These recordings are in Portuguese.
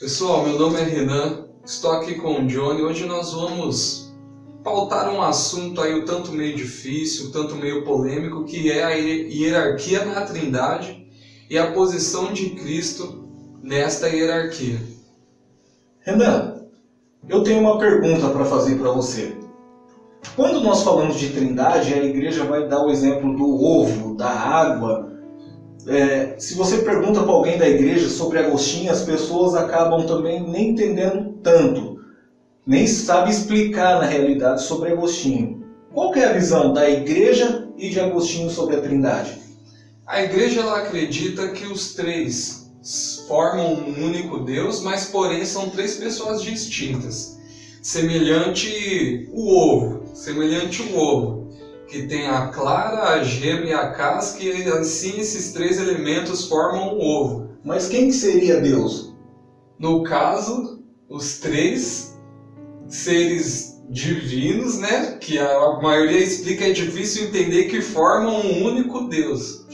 Pessoal, meu nome é Renan, estou aqui com o Johnny. Hoje nós vamos pautar um assunto aí o tanto meio difícil, o tanto meio polêmico, que é a hierarquia na Trindade e a posição de Cristo nesta hierarquia. Renan, eu tenho uma pergunta para fazer para você. Quando nós falamos de Trindade, a igreja vai dar o exemplo do ovo, da água. Se você pergunta para alguém da igreja sobre Agostinho, as pessoas acabam também nem entendendo tanto, nem sabem explicar na realidade sobre Agostinho. Qual que é a visão da igreja e de Agostinho sobre a Trindade? A igreja ela acredita que os três formam um único Deus, mas porém são três pessoas distintas. Semelhante o ovo, que tem a clara, a gema e a casca, e assim esses três elementos formam o ovo. Mas quem que seria Deus? No caso, os três seres divinos, né, que a maioria explica, é difícil entender, que formam um único Deus.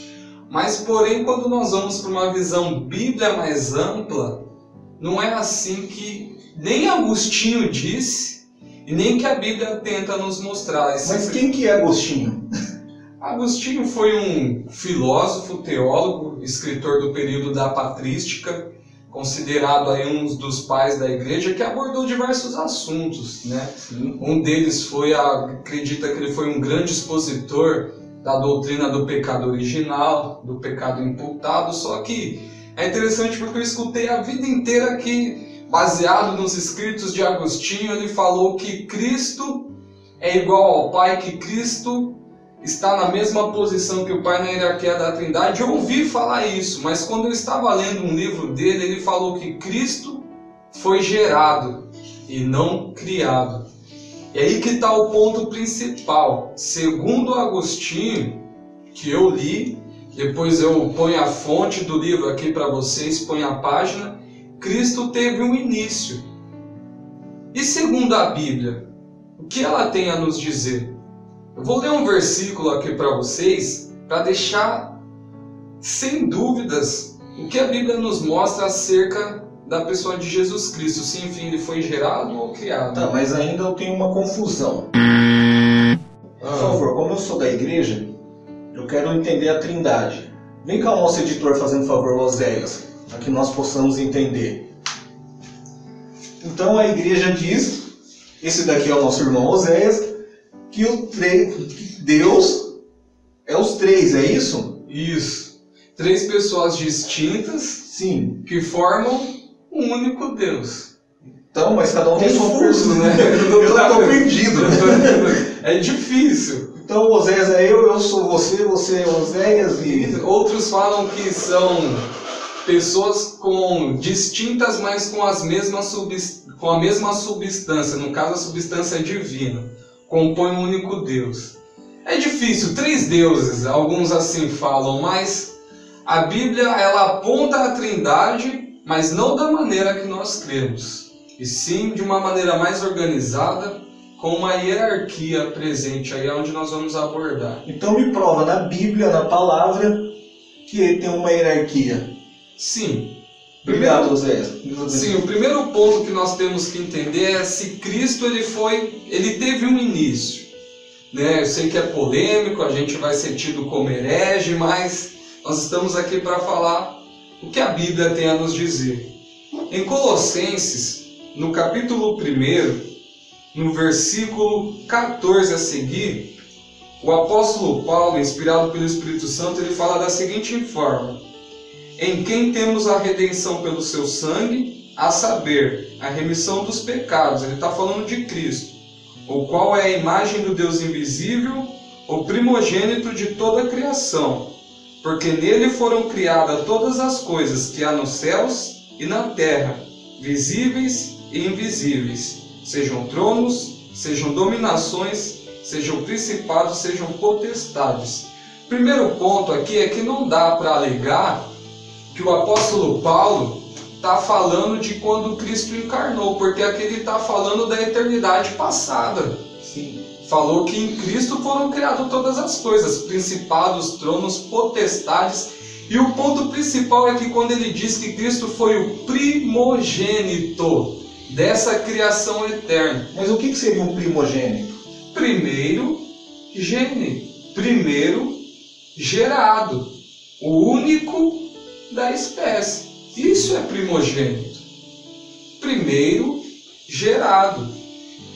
Mas porém, quando nós vamos para uma visão bíblica mais ampla, não é assim que nem Agostinho disse, e nem que a Bíblia tenta nos mostrar. Mas quem que é Agostinho? Agostinho foi um filósofo, teólogo, escritor do período da patrística, considerado aí um dos pais da igreja, que abordou diversos assuntos, né? Um deles foi, acredita que ele foi um grande expositor da doutrina do pecado original, do pecado imputado. Só que é interessante porque eu escutei a vida inteira que, baseado nos escritos de Agostinho, ele falou que Cristo é igual ao Pai, que Cristo está na mesma posição que o Pai na hierarquia da Trindade. Eu ouvi falar isso, mas quando eu estava lendo um livro dele, ele falou que Cristo foi gerado e não criado. E aí que está o ponto principal. Segundo Agostinho, que eu li, depois eu ponho a fonte do livro aqui para vocês, ponho a página, Cristo teve um início. E segundo a Bíblia, o que ela tem a nos dizer? Eu vou ler um versículo aqui para vocês, para deixar sem dúvidas o que a Bíblia nos mostra acerca da pessoa de Jesus Cristo, se enfim ele foi gerado ou criado. Tá, mas ainda eu tenho uma confusão. Por favor, como eu sou da igreja, eu quero entender a Trindade. Vem cá o nosso editor fazendo favor, Oséias, para que nós possamos entender. Então a igreja diz, esse daqui é o nosso irmão Oséias, que Deus é os três, é isso? Isso. Três pessoas distintas, sim, que formam um único Deus. Então, mas cada um tem sua Confuso, né? Eu estou perdido. É difícil. Então Oséias é eu sou você, você é Oséias e... Outros falam que são pessoas distintas, mas com a mesma substância. No caso, a substância é divina. Compõe um único Deus. É difícil, três deuses, alguns assim falam, mas a Bíblia ela aponta a Trindade, mas não da maneira que nós cremos, e sim de uma maneira mais organizada, com uma hierarquia presente aí, onde nós vamos abordar. Então me prova na Bíblia, na palavra, que ele tem uma hierarquia. Sim. Obrigado, Zé. Sim, o primeiro ponto que nós temos que entender é se Cristo ele teve um início. Né? Eu sei que é polêmico, a gente vai ser tido como herege, mas nós estamos aqui para falar o que a Bíblia tem a nos dizer. Em Colossenses, no capítulo 1, no versículo 14 a seguir, o apóstolo Paulo, inspirado pelo Espírito Santo, ele fala da seguinte forma: em quem temos a redenção pelo seu sangue, a saber, a remissão dos pecados. Ele está falando de Cristo, o qual é a imagem do Deus invisível, o primogênito de toda a criação, porque nele foram criadas todas as coisas que há nos céus e na terra, visíveis e invisíveis, sejam tronos, sejam dominações, sejam principados, sejam potestades. Primeiro ponto aqui é que não dá para alegar que o apóstolo Paulo está falando de quando Cristo encarnou, porque aqui ele está falando da eternidade passada. Sim. Falou que em Cristo foram criadas todas as coisas, principados, tronos, potestades, E o ponto principal é que quando ele diz que Cristo foi o primogênito dessa criação eterna. Mas o que seria um primogênito? Primeiro gerado, o único da espécie. Isso é primogênito. Primeiro gerado.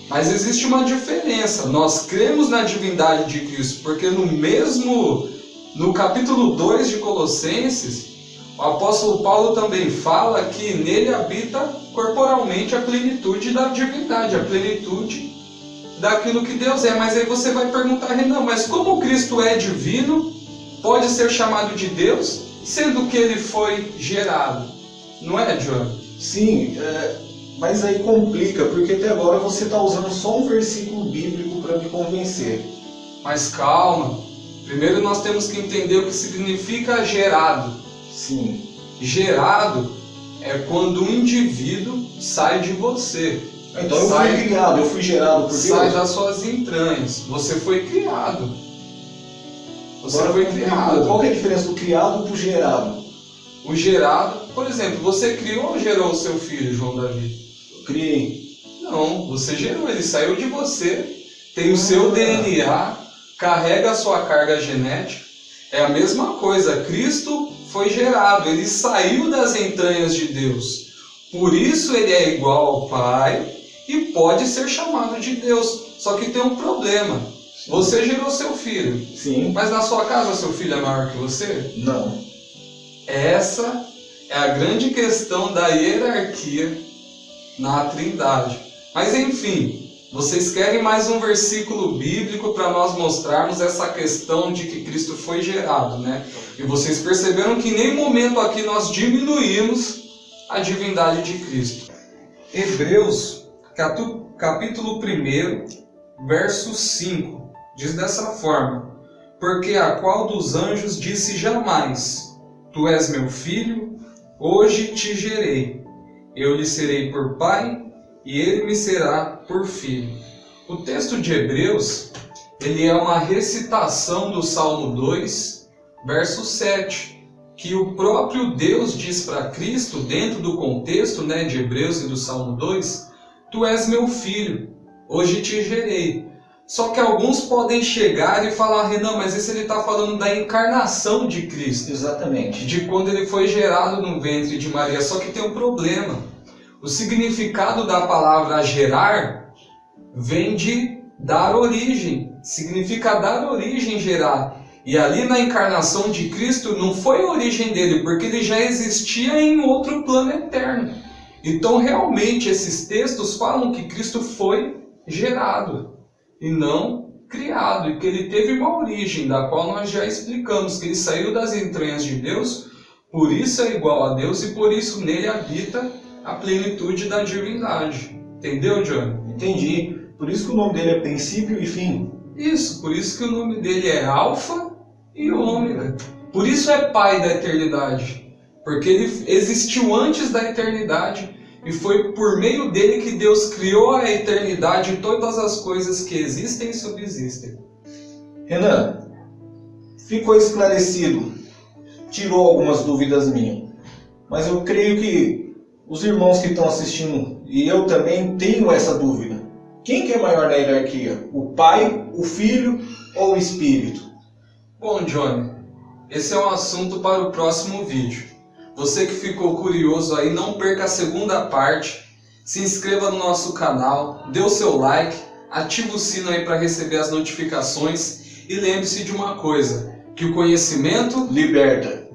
Mas existe uma diferença. Nós cremos na divindade de Cristo, porque no capítulo 2 de Colossenses, o apóstolo Paulo também fala que nele habita corporalmente a plenitude da divindade, a plenitude daquilo que Deus é. Mas aí você vai perguntar, Renan, mas como Cristo é divino, pode ser chamado de Deus, sendo que ele foi gerado? Não é, John? Sim, mas aí complica, porque até agora você está usando só um versículo bíblico para me convencer. Mas calma, primeiro nós temos que entender o que significa gerado. Sim. Gerado é quando um indivíduo sai de você. Então eu fui criado, eu fui gerado por Deus. Sai das suas entranhas. Você foi criado. Você Agora, foi criado. Qual que é a diferença do criado para o gerado? O gerado, por exemplo, você criou ou gerou o seu filho, João Davi? Eu criei. Não, você gerou, ele saiu de você, tem o seu DNA, carrega a sua carga genética. É a mesma coisa, Cristo foi gerado, ele saiu das entranhas de Deus. Por isso ele é igual ao Pai e pode ser chamado de Deus. Só que tem um problema. Sim. Você gerou seu filho. Sim. Mas na sua casa seu filho é maior que você? Não. Essa é a grande questão da hierarquia na Trindade. Mas enfim, vocês querem mais um versículo bíblico para nós mostrarmos essa questão de que Cristo foi gerado, né? E vocês perceberam que em nenhum momento aqui nós diminuímos a divindade de Cristo. Hebreus, capítulo 1, verso 5, diz dessa forma: porque a qual dos anjos disse jamais: tu és meu filho, hoje te gerei. Eu lhe serei por pai, e ele me será por filho. O texto de Hebreus, ele é uma recitação do Salmo 2, verso 7, que o próprio Deus diz para Cristo, dentro do contexto, né, de Hebreus e do Salmo 2, tu és meu filho, hoje te gerei. Só que alguns podem chegar e falar, Renan, mas esse ele está falando da encarnação de Cristo. Exatamente. De quando ele foi gerado no ventre de Maria. Só que tem um problema. O significado da palavra gerar vem de dar origem. Significa dar origem, gerar. E ali na encarnação de Cristo não foi a origem dele, porque ele já existia em outro plano eterno. Então realmente esses textos falam que Cristo foi gerado e não criado, e que ele teve uma origem, da qual nós já explicamos, que ele saiu das entranhas de Deus, por isso é igual a Deus, e por isso nele habita a plenitude da divindade. Entendeu, John? Entendi. Por isso que o nome dele é princípio e fim. Isso, por isso que o nome dele é Alfa e Ômega. Por isso é Pai da eternidade, porque ele existiu antes da eternidade, e foi por meio dele que Deus criou a eternidade e todas as coisas que existem e subsistem. Renan, ficou esclarecido. Tirou algumas dúvidas minhas. Mas eu creio que os irmãos que estão assistindo, e eu também tenho essa dúvida. Quem que é maior na hierarquia? O Pai, o Filho ou o Espírito? Bom, Johnny, esse é um assunto para o próximo vídeo. Você que ficou curioso aí, não perca a segunda parte. Se inscreva no nosso canal, dê o seu like, ative o sino aí para receber as notificações e lembre-se de uma coisa, que o conhecimento liberta.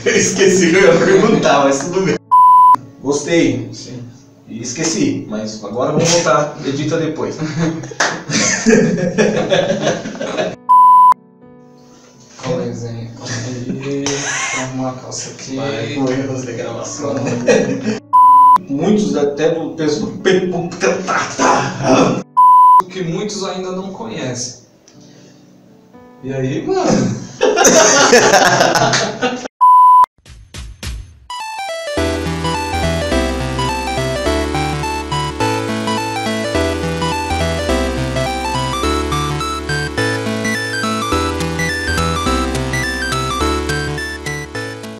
Eu esqueci o que eu ia perguntar, mas tudo bem. Gostei. Sim. E esqueci, mas agora vamos voltar. Edita depois. Calma aí, Zé. Calma aí. Arrumar a calça aqui. Vai com erros de gravação. Muitos até do peso do peito. Que muitos ainda não conhecem. E aí, mano?